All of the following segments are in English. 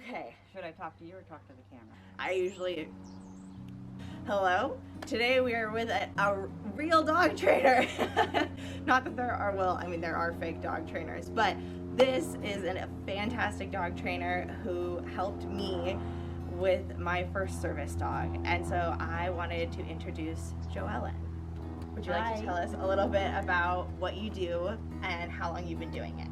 Okay. Should I talk to you or talk to the camera? I usually... Hello? Today we are with a real dog trainer. Not that there are, well, I mean there are fake dog trainers, but this is a fantastic dog trainer who helped me with my first service dog. And so I wanted to introduce Joellen. Would you like to tell us a little bit about what you do and how long you've been doing it?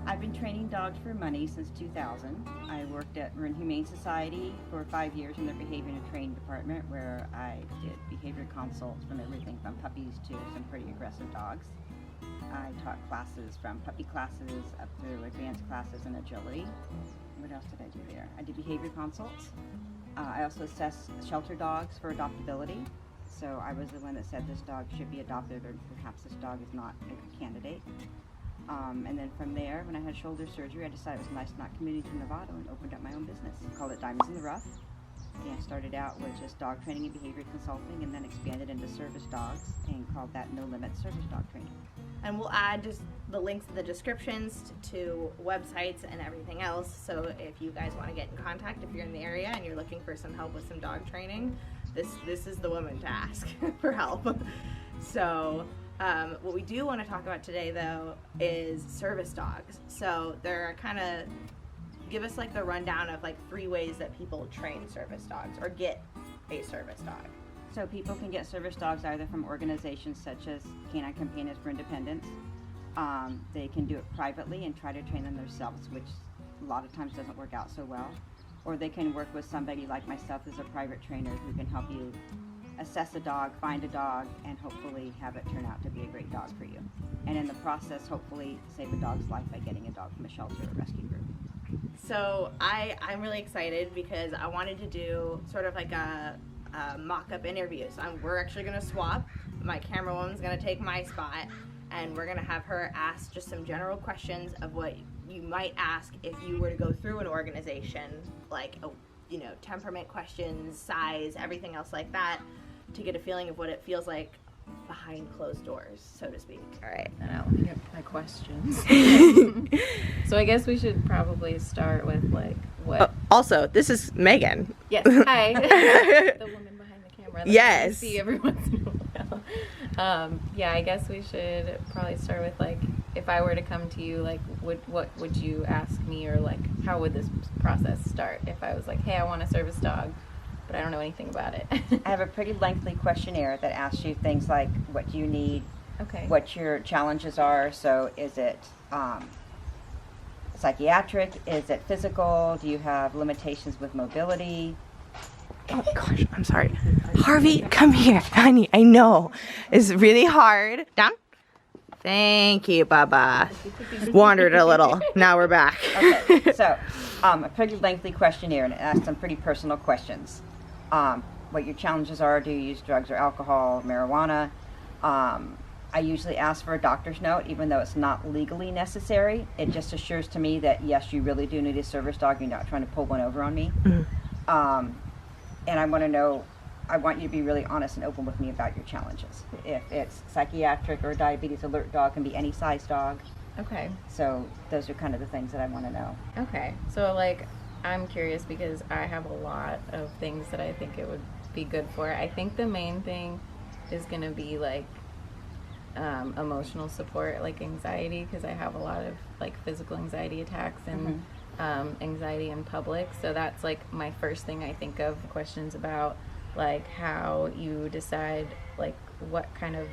I've been training dogs for money since 2000. I worked at Marin Humane Society for 5 years in their behavior and training department, where I did behavior consults from everything from puppies to some pretty aggressive dogs. I taught classes from puppy classes up through advanced classes in agility. What else did I do there? I did behavior consults. I also assessed shelter dogs for adoptability. So I was the one that said this dog should be adopted, or perhaps this dog is not a candidate. And then from there, when I had shoulder surgery, I decided it was nice not commuting to Nevada and opened up my own business. Called it Diamonds in the Rough. And started out with just dog training and behavior consulting, and then expanded into service dogs and called that No Limit Service Dog Training. And we'll add just the links in the descriptions to websites and everything else. So if you guys want to get in contact, if you're in the area and you're looking for some help with some dog training, this is the woman to ask for help. So what we do want to talk about today, though, is service dogs. So they're kind of, give us like the rundown of like 3 ways that people train service dogs or get a service dog. So people can get service dogs either from organizations such as Canine Companions for Independence. They can do it privately and try to train them themselves, which a lot of times doesn't work out so well. Or they can work with somebody like myself who's a private trainer who can help you assess a dog, find a dog, and hopefully have it turn out to be a great dog for you. And in the process, hopefully save a dog's life by getting a dog from a shelter or rescue group. So I'm really excited because I wanted to do sort of like a mock-up interview. So we're actually going to swap. My camera woman's going to take my spot, and we're going to have her ask just some general questions of what you might ask if you were to go through an organization, like temperament questions, size, everything else like that, to get a feeling of what it feels like behind closed doors, so to speak. All right. And I'll get my questions. So I guess we should probably start with like what. Also, this is Megan. Yes. Hi. The woman behind the camera. Yes. I see every once in a while. Yeah, I guess we should probably start with like, if I were to come to you, like, what would you ask me, or like, how would this process start if I was like, hey, I want a service dog, but I don't know anything about it? I have a pretty lengthy questionnaire that asks you things like, what do you need? Okay. What your challenges are. So is it psychiatric? Is it physical? Do you have limitations with mobility? Oh gosh, I'm sorry. Harvey, come here, honey. I know. It's really hard. Down. Thank you, Baba. Wandered a little. Now we're back. Okay, so a pretty lengthy questionnaire, and it asks some pretty personal questions. What your challenges are, do you use drugs or alcohol, marijuana? I usually ask for a doctor's note, even though it's not legally necessary. It just assures to me that, yes, you really do need a service dog. You're not trying to pull one over on me. Mm-hmm. And I want to know, I want you to be really honest and open with me about your challenges. If it's psychiatric or diabetes alert dog, can be any size dog. Okay. So those are kind of the things that I want to know. Okay. So like, I'm curious because I have a lot of things that I think it would be good for. I think the main thing is going to be like emotional support, like anxiety, because I have a lot of like physical anxiety attacks and anxiety in public. So that's like my first thing I think of. Questions about like how you decide like what kind of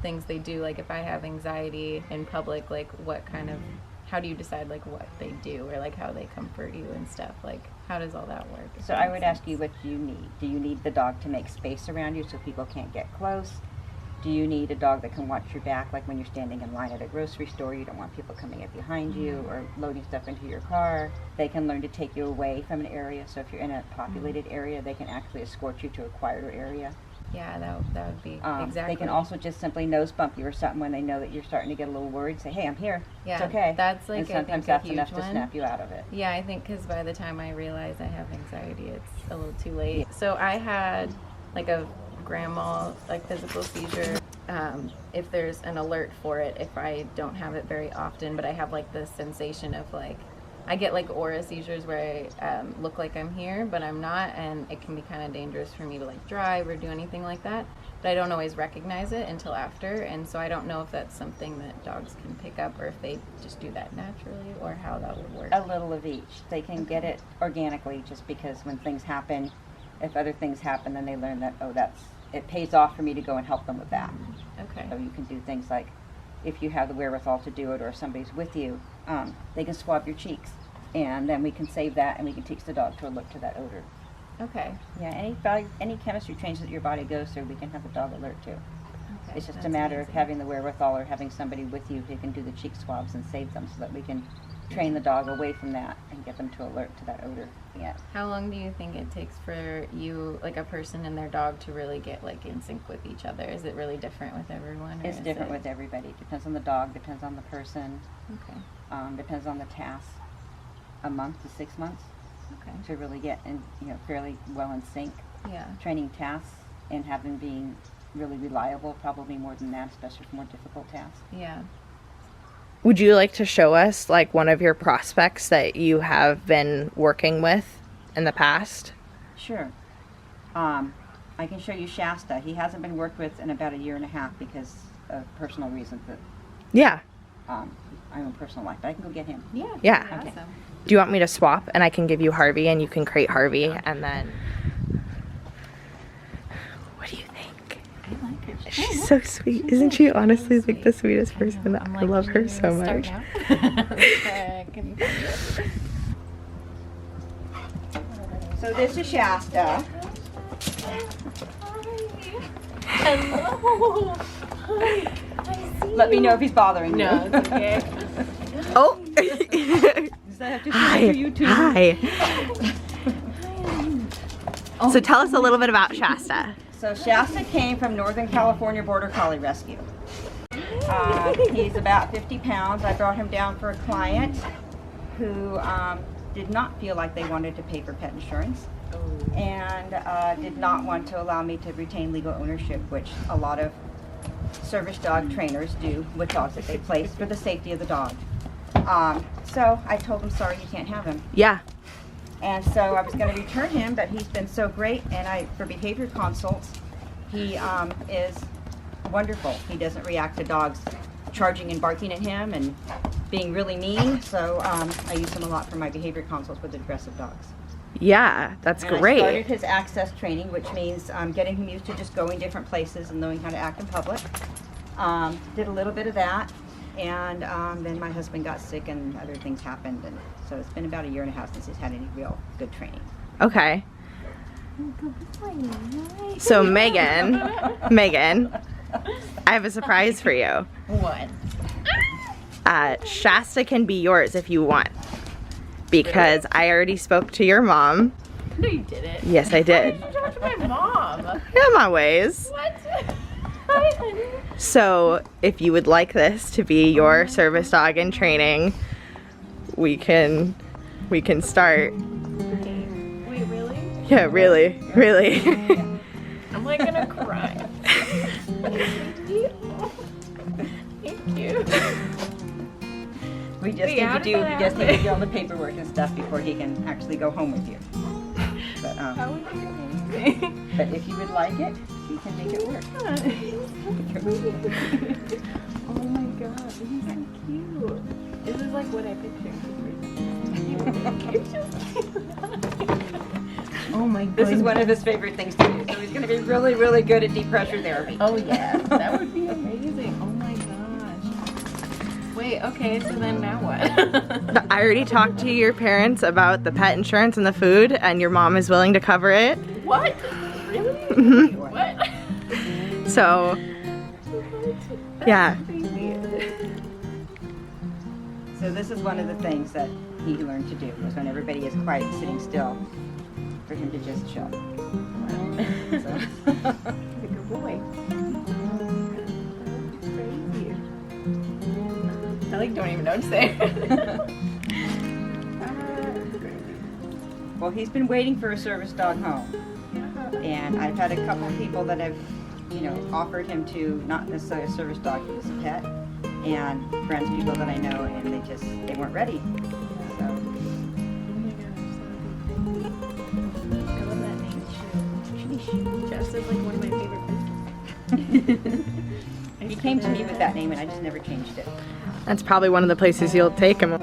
things they do, like if I have anxiety in public, like what kind of, how do you decide like what they do, or like how they comfort you and stuff, like how does all that work? So I would ask you what you need. Do you need the dog to make space around you so people can't get close? Do you need a dog that can watch your back, like when you're standing in line at a grocery store, you don't want people coming up behind you or loading stuff into your car? They can learn to take you away from an area, so if you're in a populated area, they can actually escort you to a quieter area. Yeah, that would be exactly. They can also just simply nose bump you or something when they know that you're starting to get a little worried. Say, hey, I'm here. Yeah, it's okay. That's like, and sometimes I think, that's enough to snap you out of it. Yeah, I think because by the time I realize I have anxiety, it's a little too late. So I had like a grand mal like physical seizure. If there's an alert for it, if I don't have it very often, but I have like the sensation of like I get like aura seizures where I look like I'm here, but I'm not, and it can be kind of dangerous for me to like drive or do anything like that. But I don't always recognize it until after, and so I don't know if that's something that dogs can pick up or if they just do that naturally or how that would work. A little of each. They can get it organically just because when things happen, if other things happen, then they learn that, oh, it pays off for me to go and help them with that. Okay. So you can do things like, if you have the wherewithal to do it or somebody's with you, they can swab your cheeks, and then we can save that and we can teach the dog to alert to that odor. Okay. Yeah, any chemistry change that your body goes through, we can have the dog alert to. Okay. It's just That's a matter amazing. of having the wherewithal or having somebody with you who can do the cheek swabs and save them so that we can train the dog away from that and get them to alert to that odor. Yeah. How long do you think it takes for you, like a person and their dog, to really get like in sync with each other? Is it really different with everyone? Or It's is different it... with everybody. Depends on the dog, depends on the person, Okay. depends on the task. A month to 6 months Okay. to really get in, fairly well in sync. Yeah. Training tasks and having being really reliable, probably more than that, especially for more difficult tasks. Yeah. Would you like to show us like one of your prospects that you have been working with in the past? Sure. I can show you Shasta. He hasn't been worked with in about 1.5 years because of personal reasons that Yeah. I'm in personal life, but I can go get him. Yeah. Yeah. Awesome. Do you want me to swap and I can give you Harvey and you can crate Harvey and then... What do you think? I like her. She's so sweet. Isn't she honestly like the sweetest person? I'm I like, love can her you so start much. now? So this is Shasta. Hello. Hi. Let me know if he's bothering you. No, it's okay. Oh! Does that have to Hi. for you too? Hi. So tell us a little bit about Shasta. So Shasta came from Northern California Border Collie Rescue. He's about 50 pounds. I brought him down for a client who did not feel like they wanted to pay for pet insurance and did not want to allow me to retain legal ownership, which a lot of service dog trainers do with dogs that they place for the safety of the dog. So I told him, sorry, you can't have him. Yeah. And so I was going to return him, but he's been so great, and for behavior consults, he is wonderful. He doesn't react to dogs charging and barking at him and being really mean, so I use him a lot for my behavior consults with aggressive dogs. Yeah, that's And great. I started his access training, which means getting him used to just going different places and knowing how to act in public. Did a little bit of that, and then my husband got sick and other things happened, and so it's been about 1.5 years since he's had any real good training. Okay. So Megan, I have a surprise for you. What? Shasta can be yours if you want. Because I already spoke to your mom. No, you didn't. Yes, I did. You talked to my mom. I have my ways. What? Hi, honey. So if you would like this to be your service dog in training, we can start. Wait, really? Yeah, really. I'm like gonna cry. Thank you. We just Wait, how need did that to do happen? all the paperwork and stuff before he can actually go home with you. But, How would you amazing? but if you would like it, he can make it work. Oh my god, he's so cute. This is like what I pictured. Oh my god. This is one of his favorite things to do. So he's going to be really, really good at deep pressure therapy. Oh yeah, that would be amazing. Oh my gosh. Wait, okay, so then now what? I already talked to your parents about the pet insurance and the food, and your mom is willing to cover it. What? Really? Mhm. What? So, yeah. So this is one of the things that he learned to do, is when everybody is quiet, sitting still, for him to just chill. So. He's a good boy. Crazy. I like don't even know what to say. Well, he's been waiting for a service dog home. And I've had a couple of people that have, offered him to, not necessarily a service dog, but as a pet. And friends, people that I know, and they weren't ready. So He came to me with that name and I just never changed it. That's probably one of the places you'll take him.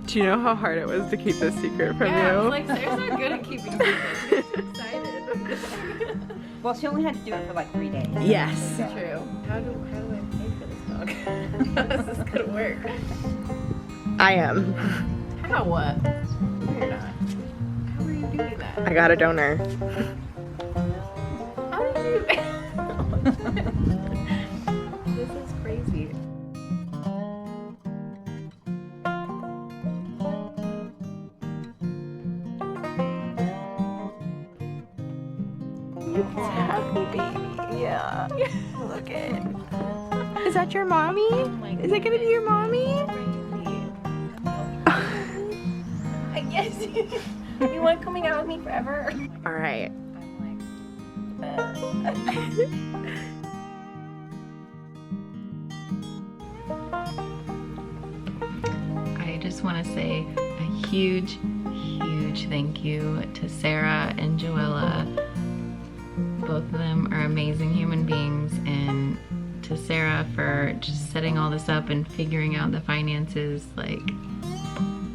Do you know how hard it was to keep this secret from you? Like, Sarah's not good at keeping secrets. She's excited. Well, she only had to do it for like 3 days. Yes. So. True. How do I pay for this dog? How is this gonna work? I am. How? You're not. How are you doing that? I got a donor. How do you do that? This is crazy. It's happy, baby. Yeah. Look at. Is that your mommy? Is it gonna be your mommy? I guess you want coming out with me forever. All right. I'm like, I just want to say a huge thank you to Sarah and Joella. Both of them are amazing human beings, and to Sarah for just setting all this up and figuring out the finances. Like,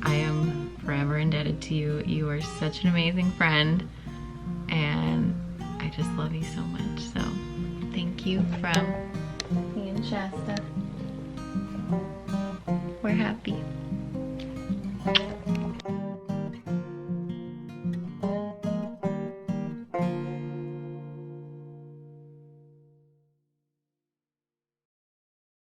I am forever indebted to you. You are such an amazing friend, and I just love you so much. So thank you from me and Shasta. We're happy.